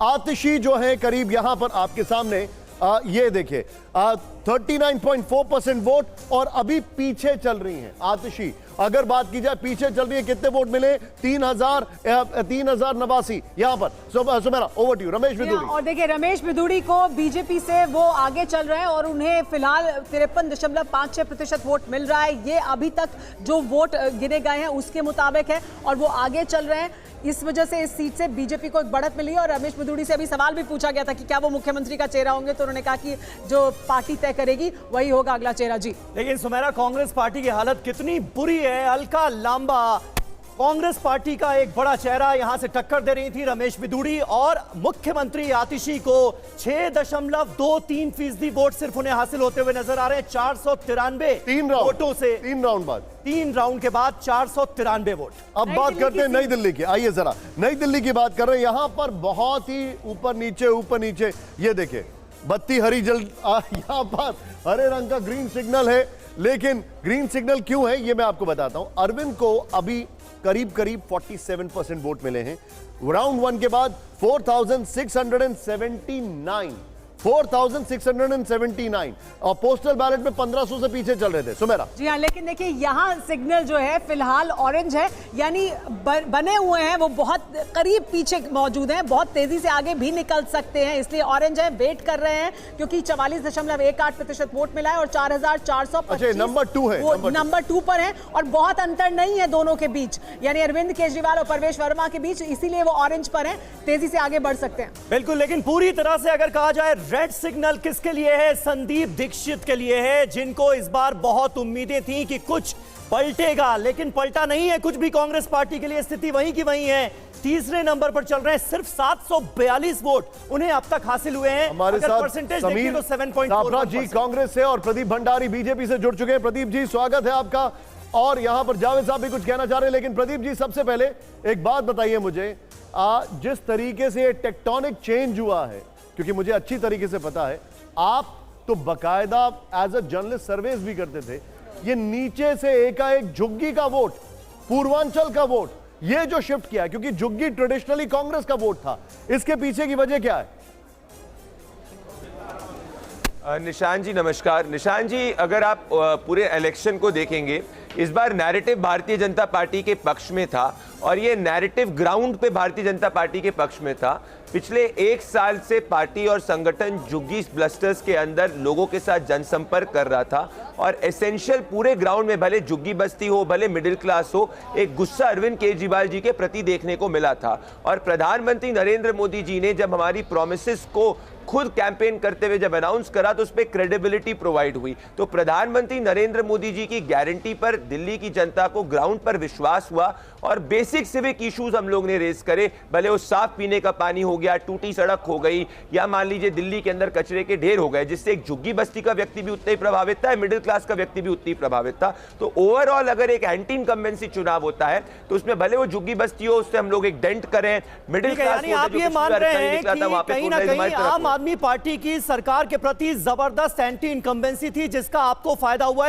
आतिशी जो है करीब यहां पर आपके सामने ये देखिए 39.4% वोट और अभी पीछे चल रही हैं आतिशी। अगर बात की जाए पीछे चल रही है, कितने वोट मिले? 3089। यहां पर Sumera over to you. Ramesh Bidhuri. और देखिए रमेश बिदुड़ी को बीजेपी से वो आगे चल रहे हैं और उन्हें फिलहाल 53.56% वोट मिल रहा है। ये अभी तक जो वोट गिने गए हैं उसके मुताबिक है और वो आगे चल रहे हैं। इस वजह से इस सीट से बीजेपी को एक बढ़त मिली है। और रमेश बिदुड़ी से अभी सवाल भी पूछा गया था कि क्या वो मुख्यमंत्री का चेहरा होंगे, तो उन्होंने कहा कि जो पार्टी तय करेगी वही होगा अगला चेहरा। जी लेकिन सुमेरा, कांग्रेस पार्टी की हालत कितनी बुरी है। अलका लांबा कांग्रेस पार्टी का एक बड़ा चेहरा यहां से टक्कर दे रही थी रमेश बिदुड़ी, और मुख्यमंत्री आतिशी को 6.23% वोट सिर्फ उन्हें हासिल होते हुए नजर आ रहे हैं। 493 वोटों से 3 राउंड के बाद 493 वोट। अब बात करते हैं नई दिल्ली की। आइए जरा नई दिल्ली की बात कर रहे हैं। यहां पर बहुत ही ऊपर नीचे ये देखिए बत्ती हरी जल, यहां पर हरे रंग का ग्रीन सिग्नल है। लेकिन ग्रीन सिग्नल क्यों है ये मैं आपको बताता हूं। अरविंद को अभी करीब 47% वोट मिले हैं। राउंड 1 के बाद 4679 और पोस्टल बैलेट में 1500 से पीछे चल रहे थे। सुमेरा। जी हाँ, लेकिन देखिए यहाँ सिग्नल जो है फिलहाल ऑरेंज है, यानी बने हुए हैं वो बहुत करीब पीछे मौजूद हैं, बहुत तेजी से आगे भी निकल सकते हैं, इसलिए ऑरेंज है। वेट कर रहे हैं क्योंकि 44.18% वोट मिला है और 4425 नंबर 2 है, वो नंबर 2 पर है और बहुत अंतर नहीं है दोनों के बीच, यानी अरविंद केजरीवाल और परवेश वर्मा के बीच, इसीलिए वो ऑरेंज पर है, तेजी से आगे बढ़ सकते हैं। बिल्कुल, लेकिन पूरी तरह से अगर कहा जाए रेड सिग्नल किसके लिए है? संदीप दीक्षित के लिए है, जिनको इस बार बहुत उम्मीदें थी कि कुछ पलटेगा, लेकिन पलटा नहीं है कुछ भी। कांग्रेस पार्टी के लिए स्थिति वहीं की वहीं है। तीसरे नंबर पर चल रहे हैं, सिर्फ 742 वोट उन्हें अब तक हासिल हुए हैं। हमारे साथ परसेंटेज समीर तो 7.4 जी कांग्रेस से और प्रदीप भंडारी बीजेपी से जुड़ चुके हैं। प्रदीप जी स्वागत है आपका। और यहां पर जावेद साहब भी कुछ कहना चाह रहे हैं, लेकिन प्रदीप जी सबसे पहले एक बात बताइए मुझे, जिस तरीके से टेक्टोनिक चेंज हुआ है, क्योंकि मुझे अच्छी तरीके से पता है आप तो बकायदा एज अ जर्नलिस्ट सर्वेस भी करते थे, ये नीचे से एकाएक झुग्गी का वोट, पूर्वांचल का वोट, ये जो शिफ्ट किया है, क्योंकि झुग्गी ट्रेडिशनली कांग्रेस का वोट था, इसके पीछे की वजह क्या है? निशान जी नमस्कार। निशान जी, अगर आप पूरे इलेक्शन को देखेंगे, इस बार नैरेटिव भारतीय जनता पार्टी के पक्ष में था और ये नैरेटिव ग्राउंड पे भारतीय जनता पार्टी के पक्ष में था। पिछले 1 साल से पार्टी और संगठन झुग्गी ब्लस्टर्स के अंदर लोगों के साथ जनसंपर्क कर रहा था और एसेंशियल पूरे ग्राउंड में, भले झुग्गी बस्ती हो, भले मिडिल क्लास हो, एक गुस्सा अरविंद केजरीवाल जी के प्रति देखने को मिला था। और प्रधानमंत्री नरेंद्र मोदी जी ने जब हमारी प्रोमिसेस को खुद कैंपेन करते हुए जब अनाउंस करा तो उस पर क्रेडिबिलिटी प्रोवाइड हुई। तो प्रधानमंत्री नरेंद्र मोदी जी की गारंटी पर दिल्ली की जनता को ग्राउंड पर विश्वास हुआ और बेसिक सिविक इश्यूज हम लोग ने रेज करे, भले वो साफ पीने का पानी हो गया, टूटी सड़क हो गई, या मान लीजिए दिल्ली के अंदर कचरे के ढेर हो गए, जिससे एक झुग्गी बस्ती का व्यक्ति भी उतना ही प्रभावित था, मिडिल क्लास का व्यक्ति भी उतनी प्रभावित था। तो ओवरऑल अगर एक एंटी इनकम्बेंसी चुनाव होता है तो उसमें भले वो झुग्गी बस्ती हो, उससे हम लोग एक डेंट करें, मिडिल क्लास। आप ये मान रहे हैं कि कहीं ना कहीं आम आदमी पार्टी की सरकार के प्रति जबरदस्त एंटी इनकम्बेंसी थी, जिसका आपको फायदा हुआ है?